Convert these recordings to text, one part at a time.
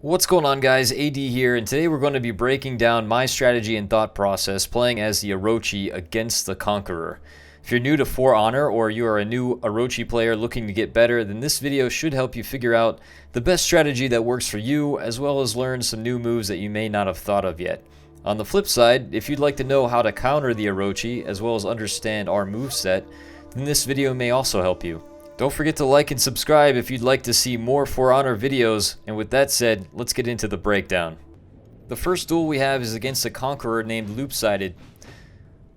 What's going on, guys? AD here, and today we're going to be breaking down my strategy and thought process playing as the Orochi against the Conqueror. If you're new to For Honor or you are a new Orochi player looking to get better, then this video should help you figure out the best strategy that works for you, as well as learn some new moves that you may not have thought of yet. On the flip side, if you'd like to know how to counter the Orochi, as well as understand our moveset, then this video may also help you. Don't forget to like and subscribe if you'd like to see more For Honor videos, and with that said, let's get into the breakdown. The first duel we have is against a Conqueror named Loopsided.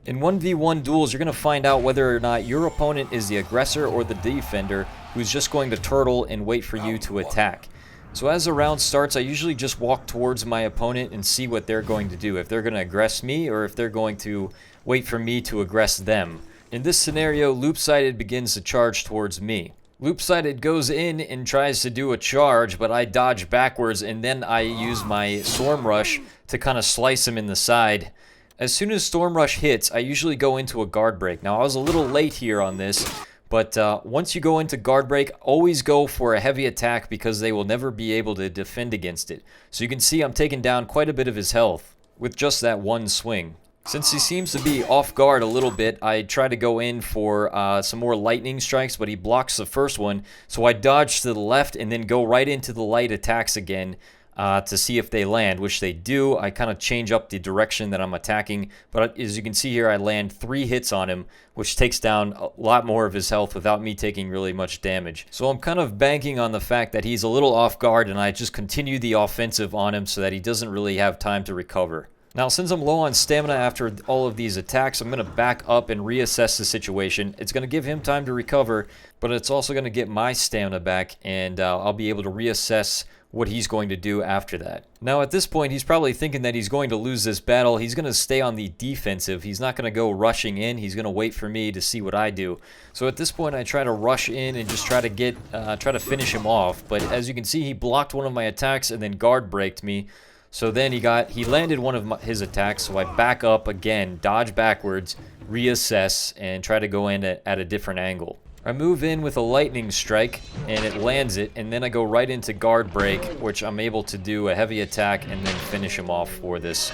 In 1v1 duels, you're going to find out whether or not your opponent is the aggressor or the defender who's just going to turtle and wait for you to attack. So as the round starts, I usually just walk towards my opponent and see what they're going to do, if they're going to aggress me or if they're going to wait for me to aggress them. In this scenario, Loopsided begins to charge towards me. Loopsided goes in and tries to do a charge, but I dodge backwards and then I use my Storm Rush to kind of slice him in the side. As soon as Storm Rush hits, I usually go into a guard break. Now, I was a little late here on this, but once you go into guard break, always go for a heavy attack because they will never be able to defend against it. So you can see I'm taking down quite a bit of his health with just that one swing. Since he seems to be off guard a little bit, I try to go in for some more lightning strikes, but he blocks the first one. So I dodge to the left and then go right into the light attacks again to see if they land, which they do. I kind of change up the direction that I'm attacking, but as you can see here, I land 3 hits on him, which takes down a lot more of his health without me taking really much damage. So I'm kind of banking on the fact that he's a little off guard, and I just continue the offensive on him so that he doesn't really have time to recover. Now, since I'm low on stamina after all of these attacks, I'm going to back up and reassess the situation. It's going to give him time to recover, but it's also going to get my stamina back, and I'll be able to reassess what he's going to do after that. Now, at this point, he's probably thinking that he's going to lose this battle. He's going to stay on the defensive. He's not going to go rushing in. He's going to wait for me to see what I do. So at this point, I try to rush in and just try to finish him off. But as you can see, he blocked one of my attacks and then guard braked me. So then he landed one of his attacks, so I back up again, dodge backwards, reassess, and try to go in at a different angle. I move in with a lightning strike, and it lands it, and then I go right into guard break, which I'm able to do a heavy attack and then finish him off for this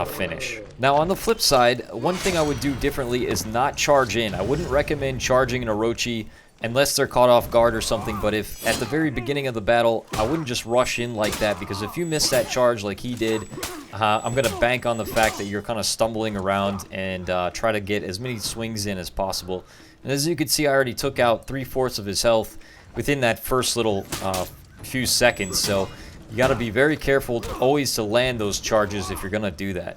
finish. Now, on the flip side, one thing I would do differently is not charge in. I wouldn't recommend charging an Orochi unless they're caught off guard or something, but if at the very beginning of the battle, I wouldn't just rush in like that, because if you miss that charge like he did, I'm going to bank on the fact that you're kind of stumbling around and try to get as many swings in as possible. And as you can see, I already took out 3/4 of his health within that first little few seconds, so you got to be very careful always to land those charges if you're going to do that.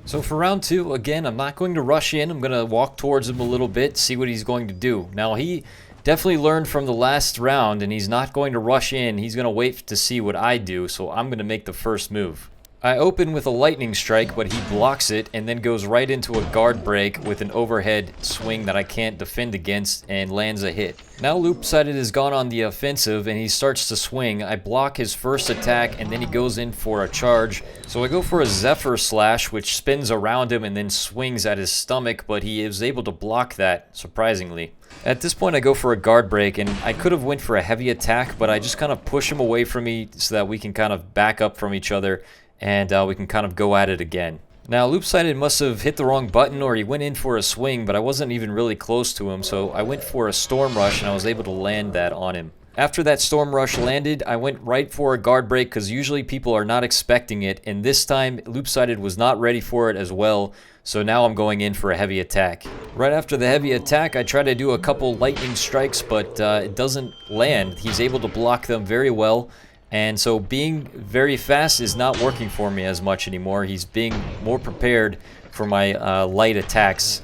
So for round 2, again, I'm not going to rush in. I'm going to walk towards him a little bit, see what he's going to do. Now, he definitely learned from the last round, and he's not going to rush in. He's going to wait to see what I do, so I'm going to make the first move. I open with a lightning strike, but he blocks it and then goes right into a guard break with an overhead swing that I can't defend against and lands a hit. Now Loopsided has gone on the offensive and he starts to swing. I block his first attack and then he goes in for a charge. So I go for a Zephyr Slash, which spins around him and then swings at his stomach, but he is able to block that, surprisingly. At this point, I go for a guard break, and I could have went for a heavy attack, but I just kind of push him away from me so that we can kind of back up from each other and we can kind of go at it again. Now, Loopsided must have hit the wrong button or he went in for a swing, but I wasn't even really close to him, so I went for a Storm Rush and I was able to land that on him. After that Storm Rush landed, I went right for a guard break because usually people are not expecting it, and this time Loopsided was not ready for it as well, so now I'm going in for a heavy attack. Right after the heavy attack, I try to do a couple lightning strikes, but it doesn't land. He's able to block them very well. And so being very fast is not working for me as much anymore. He's being more prepared for my light attacks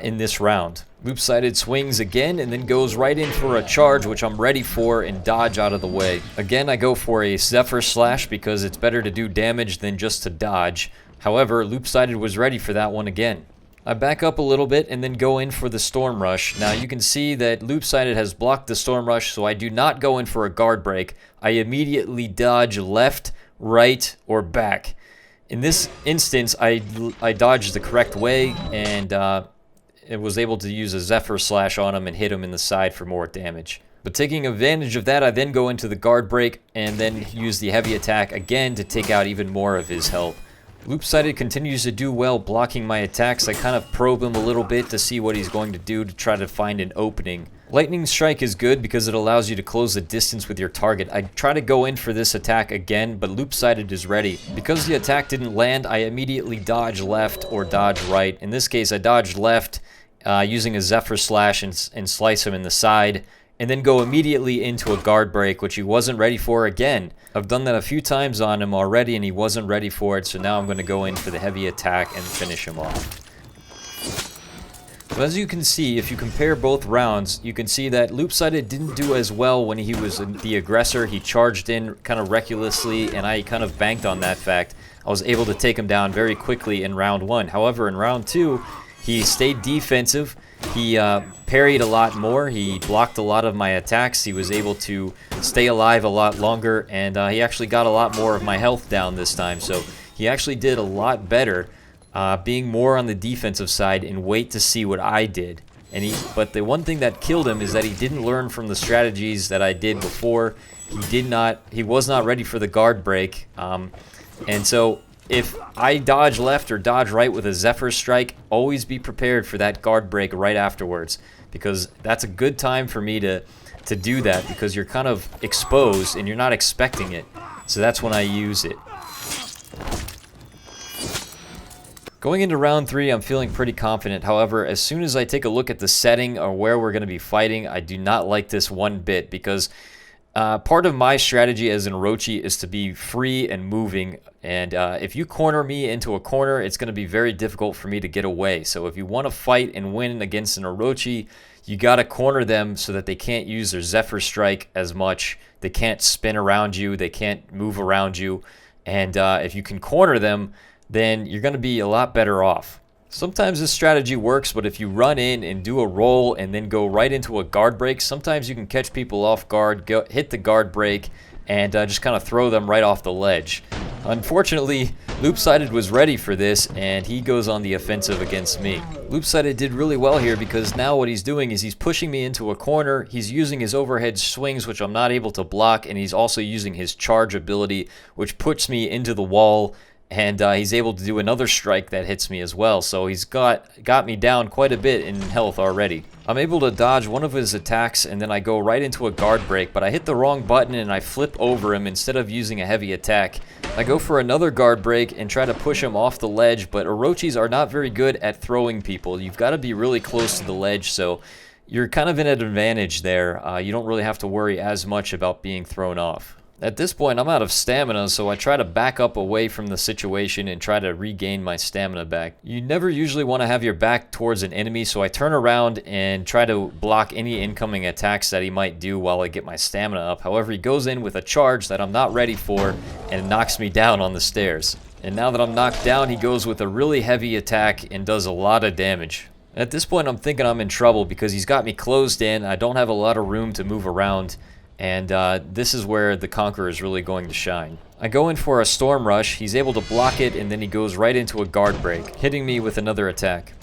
in this round. Loopsided swings again and then goes right in for a charge, which I'm ready for, and dodge out of the way. Again, I go for a Zephyr Slash because it's better to do damage than just to dodge. However, Loopsided was ready for that one again. I back up a little bit and then go in for the Storm Rush. Now you can see that Loopsided has blocked the Storm Rush, so I do not go in for a guard break. I immediately dodge left, right, or back. In this instance, I dodged the correct way and it was able to use a Zephyr Slash on him and hit him in the side for more damage. But taking advantage of that, I then go into the guard break and then use the heavy attack again to take out even more of his health. Loopsided continues to do well blocking my attacks. I kind of probe him a little bit to see what he's going to do to try to find an opening. Lightning Strike is good because it allows you to close the distance with your target. I try to go in for this attack again, but Loopsided is ready. Because the attack didn't land, I immediately dodge left or dodge right. In this case, I dodged left using a Zephyr Slash and slice him in the side, and then go immediately into a guard break, which he wasn't ready for again. I've done that a few times on him already, and he wasn't ready for it, so now I'm going to go in for the heavy attack and finish him off. So as you can see, if you compare both rounds, you can see that Loopsided didn't do as well when he was the aggressor. He charged in kind of recklessly, and I kind of banked on that fact. I was able to take him down very quickly in round 1. However, in round 2, he stayed defensive. He parried a lot more. He blocked a lot of my attacks. He was able to stay alive a lot longer, and he actually got a lot more of my health down this time. So he actually did a lot better being more on the defensive side and wait to see what I did. But the one thing that killed him is that he didn't learn from the strategies that I did before. He was not ready for the guard break. And so if I dodge left or dodge right with a Zephyr Strike, always be prepared for that guard break right afterwards, because that's a good time for me to do that, because you're kind of exposed and you're not expecting it. So that's when I use it. Going into round 3, I'm feeling pretty confident. However, as soon as I take a look at the setting or where we're going to be fighting, I do not like this one bit, because part of my strategy as an Orochi is to be free and moving, and if you corner me into a corner, it's going to be very difficult for me to get away. So if you want to fight and win against an Orochi, you got to corner them so that they can't use their Zephyr Strike as much. They can't spin around you, they can't move around you, and if you can corner them, then you're going to be a lot better off. Sometimes this strategy works, but if you run in and do a roll and then go right into a guard break, sometimes you can catch people off guard, hit the guard break, and just kind of throw them right off the ledge. Unfortunately, Loopsided was ready for this, and he goes on the offensive against me. Loopsided did really well here, because now what he's doing is he's pushing me into a corner, he's using his overhead swings, which I'm not able to block, and he's also using his charge ability, which puts me into the wall, and he's able to do another strike that hits me as well. So he's got me down quite a bit in health already. I'm able to dodge one of his attacks, and then I go right into a guard break, but I hit the wrong button and I flip over him instead of using a heavy attack. I go for another guard break and try to push him off the ledge, but Orochis are not very good at throwing people. You've got to be really close to the ledge, so you're kind of in an advantage there. You don't really have to worry as much about being thrown off. At this point, I'm out of stamina, so I try to back up away from the situation and try to regain my stamina back. You never usually want to have your back towards an enemy, so I turn around and try to block any incoming attacks that he might do while I get my stamina up. However, he goes in with a charge that I'm not ready for and knocks me down on the stairs. And now that I'm knocked down, he goes with a really heavy attack and does a lot of damage. At this point, I'm thinking I'm in trouble because he's got me closed in. I don't have a lot of room to move around. And this is where the Conqueror is really going to shine. I go in for a Storm Rush, he's able to block it, and then he goes right into a guard break, hitting me with another attack.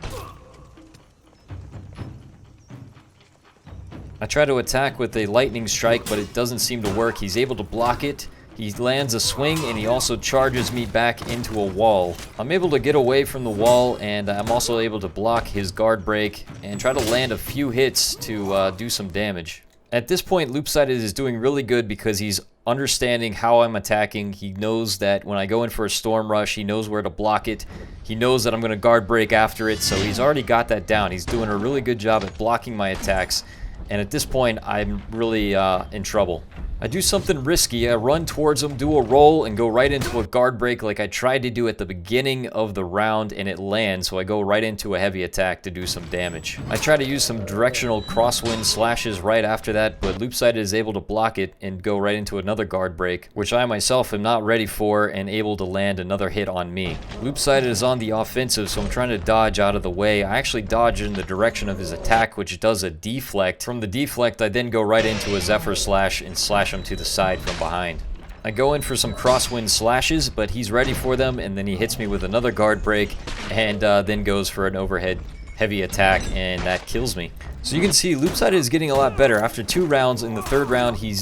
I try to attack with a Lightning Strike, but it doesn't seem to work. He's able to block it, he lands a swing, and he also charges me back into a wall. I'm able to get away from the wall, and I'm also able to block his guard break and try to land a few hits to do some damage. At this point, Loopsided is doing really good because he's understanding how I'm attacking. He knows that when I go in for a Storm Rush, he knows where to block it. He knows that I'm going to guard break after it, so he's already got that down. He's doing a really good job at blocking my attacks, and at this point, I'm really in trouble. I do something risky. I run towards him, do a roll, and go right into a guard break like I tried to do at the beginning of the round, and it lands, so I go right into a heavy attack to do some damage. I try to use some directional crosswind slashes right after that, but Loopsided is able to block it and go right into another guard break, which I myself am not ready for and able to land another hit on me. Loopsided is on the offensive, so I'm trying to dodge out of the way. I actually dodge in the direction of his attack, which does a deflect. From the deflect, I then go right into a Zephyr Slash and slash him to the side from behind. I go in for some crosswind slashes, but he's ready for them, and then he hits me with another guard break, and then goes for an overhead heavy attack, and that kills me. So you can see Loopsided is getting a lot better. After 2 rounds, in the 3rd round, he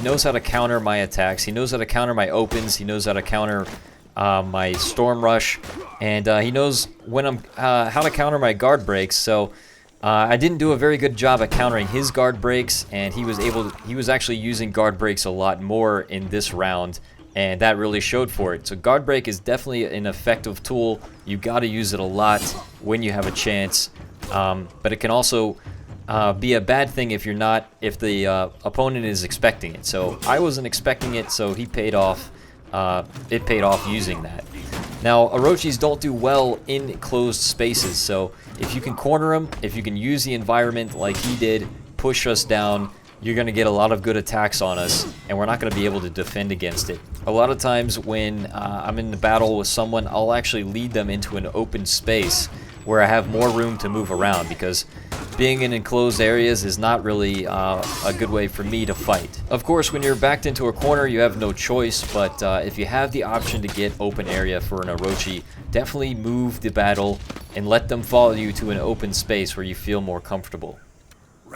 knows how to counter my attacks. He knows how to counter my opens. He knows how to counter my Storm Rush. And he knows when how to counter my guard breaks. So I didn't do a very good job at countering his guard breaks. And he was actually using guard breaks a lot more in this round. And that really showed for it. So guard break is definitely an effective tool. You got to use it a lot when you have a chance. But it can also be a bad thing if the opponent is expecting it. So I wasn't expecting it, so he paid off. It paid off using that. Now Orochis don't do well in closed spaces, so if you can corner him, if you can use the environment like he did, push us down, you're going to get a lot of good attacks on us, and we're not going to be able to defend against it. A lot of times when I'm in the battle with someone, I'll actually lead them into an open space where I have more room to move around, because being in enclosed areas is not really a good way for me to fight. Of course, when you're backed into a corner, you have no choice, but if you have the option to get open area for an Orochi, definitely move the battle and let them follow you to an open space where you feel more comfortable.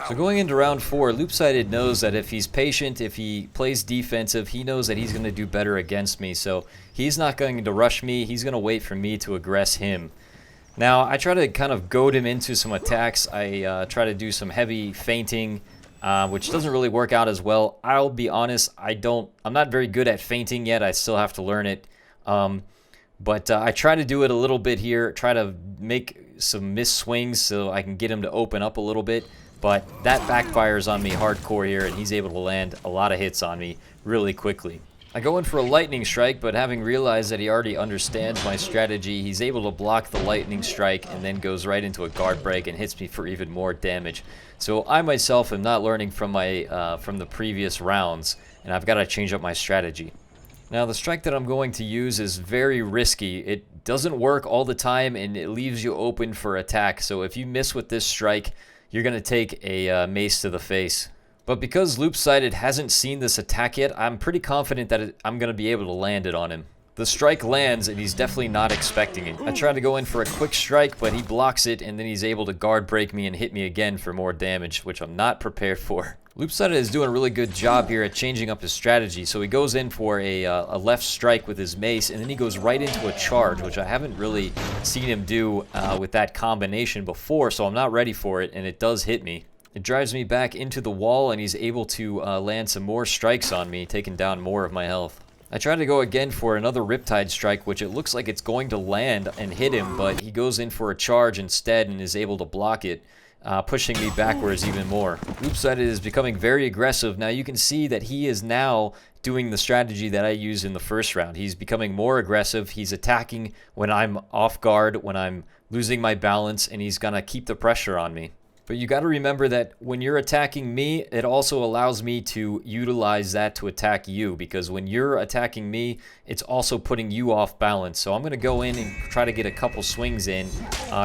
So going into round 4, Loopsided knows that if he's patient, if he plays defensive, he knows that he's going to do better against me, so he's not going to rush me, he's going to wait for me to aggress him. Now, I try to kind of goad him into some attacks. I try to do some heavy feinting, which doesn't really work out as well. I'll be honest, I'm not very good at feinting yet. I still have to learn it. But I try to do it a little bit here, try to make some missed swings so I can get him to open up a little bit. But that backfires on me hardcore here, and he's able to land a lot of hits on me really quickly. I go in for a lightning strike, but having realized that he already understands my strategy, he's able to block the lightning strike and then goes right into a guard break and hits me for even more damage. So I myself am not learning from the previous rounds, and I've got to change up my strategy. Now the strike that I'm going to use is very risky. It doesn't work all the time, and it leaves you open for attack. So if you miss with this strike, you're going to take a mace to the face. But because Loopsided hasn't seen this attack yet, I'm pretty confident that I'm going to be able to land it on him. The strike lands, and he's definitely not expecting it. I try to go in for a quick strike, but he blocks it, and then he's able to guard break me and hit me again for more damage, which I'm not prepared for. Loopsided is doing a really good job here at changing up his strategy. So he goes in for a left strike with his mace, and then he goes right into a charge, which I haven't really seen him do with that combination before, so I'm not ready for it, and it does hit me. It drives me back into the wall, and he's able to land some more strikes on me, taking down more of my health. I try to go again for another Riptide strike, which it looks like it's going to land and hit him, but he goes in for a charge instead and is able to block it, pushing me backwards even more. Loopsided is becoming very aggressive. Now you can see that he is now doing the strategy that I used in the first round. He's becoming more aggressive. He's attacking when I'm off guard, when I'm losing my balance, and he's gonna keep the pressure on me. But you got to remember that when you're attacking me, it also allows me to utilize that to attack you, because when you're attacking me, it's also putting you off balance. So I'm going to go in and try to get a couple swings in,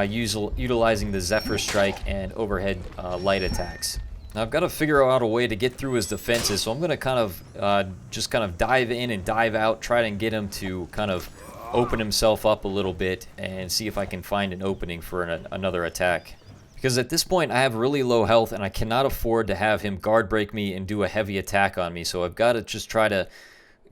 utilizing the Zephyr Strike and overhead light attacks. Now I've got to figure out a way to get through his defenses, so I'm going to kind of just dive in and dive out, try and get him to kind of open himself up a little bit and see if I can find an opening for another attack. Because at this point, I have really low health, and I cannot afford to have him guard break me and do a heavy attack on me. So I've got to just try to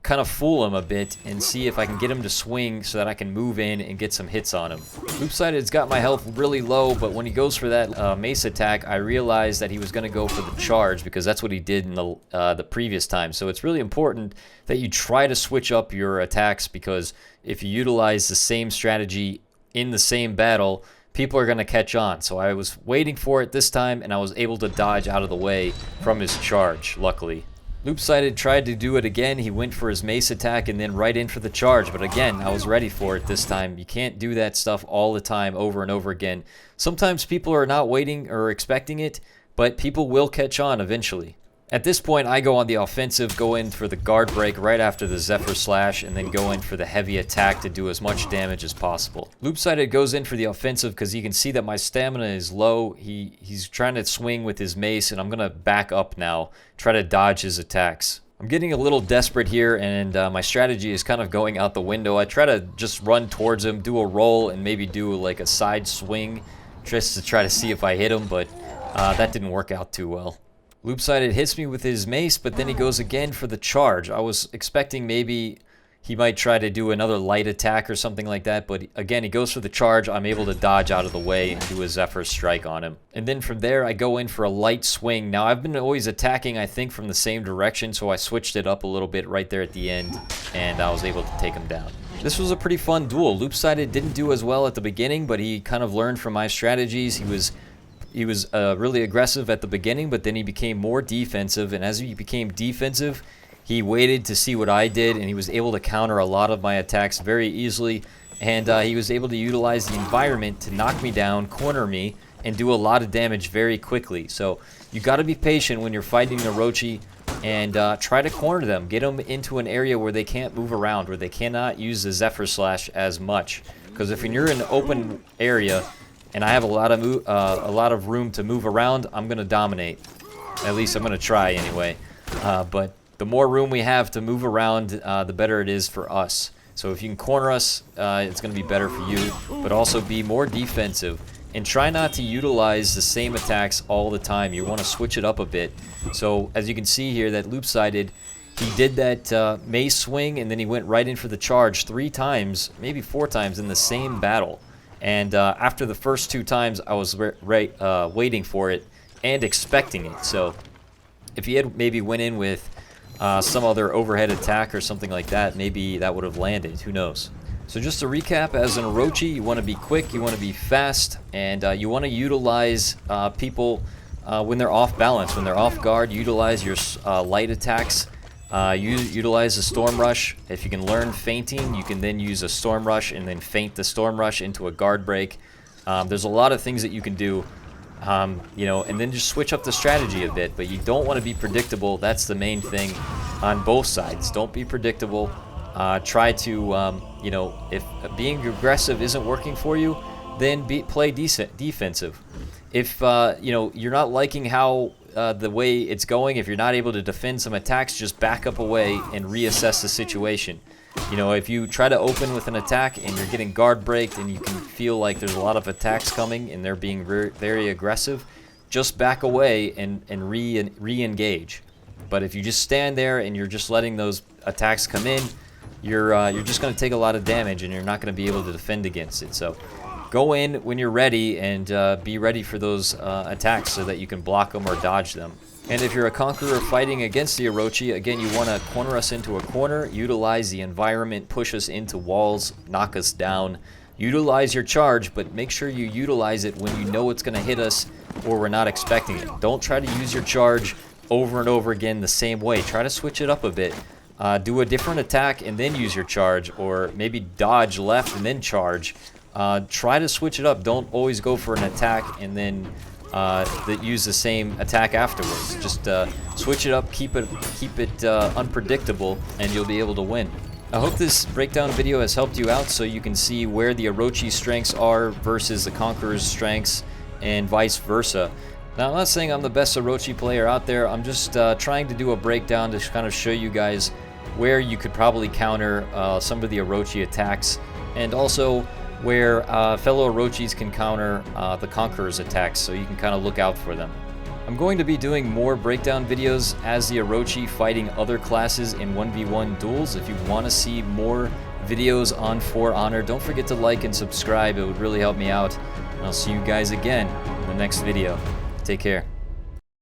kind of fool him a bit and see if I can get him to swing so that I can move in and get some hits on him. Loopsided's got my health really low, but when he goes for that mace attack, I realized that he was going to go for the charge, because that's what he did in the previous time. So it's really important that you try to switch up your attacks, because if you utilize the same strategy in the same battle, people are going to catch on. So I was waiting for it this time, and I was able to dodge out of the way from his charge, luckily. Loopsided tried to do it again. He went for his mace attack and then right in for the charge. But again, I was ready for it this time. You can't do that stuff all the time over and over again. Sometimes people are not waiting or expecting it, but people will catch on eventually. At this point, I go on the offensive, go in for the guard break right after the Zephyr Slash, and then go in for the heavy attack to do as much damage as possible. Loopsided goes in for the offensive because he can see that my stamina is low. He's trying to swing with his mace, and I'm going to back up now, try to dodge his attacks. I'm getting a little desperate here, and my strategy is kind of going out the window. I try to just run towards him, do a roll, and maybe do like a side swing just to try to see if I hit him, but That didn't work out too well. Loopsided hits me with his mace, but then he goes again for the charge. I was expecting maybe he might try to do another light attack or something like that, but again, he goes for the charge. I'm able to dodge out of the way and do a Zephyr Strike on him. And then from there, I go in for a light swing. Now, I've been always attacking, I think, from the same direction, so I switched it up a little bit right there at the end, and I was able to take him down. This was a pretty fun duel. Loopsided didn't do as well at the beginning, but he kind of learned from my strategies. He was really aggressive at the beginning, but then he became more defensive, and as he became defensive, he waited to see what I did, and he was able to counter a lot of my attacks very easily, and he was able to utilize the environment to knock me down, corner me, and do a lot of damage very quickly. So you got to be patient when you're fighting Orochi, and try to corner them. Get them into an area where they can't move around, where they cannot use the Zephyr Slash as much. Because if you're in an open area, and I have a lot of room to move around, I'm going to dominate. At least I'm going to try anyway. But the more room we have to move around, the better it is for us. So if you can corner us, it's going to be better for you, but also be more defensive. And try not to utilize the same attacks all the time. You want to switch it up a bit. So as you can see here, that Loopsided, he did that mace swing, and then he went right in for the charge 3 times, maybe 4 times in the same battle. And after the first 2 times, I was waiting for it and expecting it. So if he had maybe went in with some other overhead attack or something like that, maybe that would have landed. Who knows? So just to recap, as an Orochi, you want to be quick, you want to be fast, and you want to utilize people when they're off balance, when they're off guard. Utilize your light attacks. Utilize the Storm Rush. If you can learn feinting, you can then use a Storm Rush and then feint the Storm Rush into a guard break. There's a lot of things that you can do. You know, and then just switch up the strategy a bit, but you don't want to be predictable. That's the main thing on both sides. Don't be predictable. Try to, you know, if being aggressive isn't working for you, then play defensive. If, you know, you're not liking how the way it's going, if you're not able to defend some attacks, just back up away and reassess the situation. You know, if you try to open with an attack and you're getting guard breaked and you can feel like there's a lot of attacks coming and they're being very aggressive, just back away and re-engage. But if you just stand there and you're just letting those attacks come in, you're just going to take a lot of damage and you're not going to be able to defend against it. So go in when you're ready and be ready for those attacks so that you can block them or dodge them. And if you're a Conqueror fighting against the Orochi, again, you want to corner us into a corner, utilize the environment, push us into walls, knock us down. Utilize your charge, but make sure you utilize it when you know it's going to hit us or we're not expecting it. Don't try to use your charge over and over again the same way. Try to switch it up a bit. Do a different attack and then use your charge, or maybe dodge left and then charge. Try to switch it up. Don't always go for an attack and then use the same attack afterwards. Just switch it up, keep it unpredictable, and you'll be able to win. I hope this breakdown video has helped you out so you can see where the Orochi's strengths are versus the Conqueror's strengths and vice versa. Now, I'm not saying I'm the best Orochi player out there. I'm just trying to do a breakdown to kind of show you guys where you could probably counter some of the Orochi attacks, and also where fellow Orochis can counter the Conqueror's attacks, so you can kind of look out for them. I'm going to be doing more breakdown videos as the Orochi fighting other classes in 1v1 duels. If you want to see more videos on For Honor, don't forget to like and subscribe. It would really help me out. And I'll see you guys again in the next video. Take care.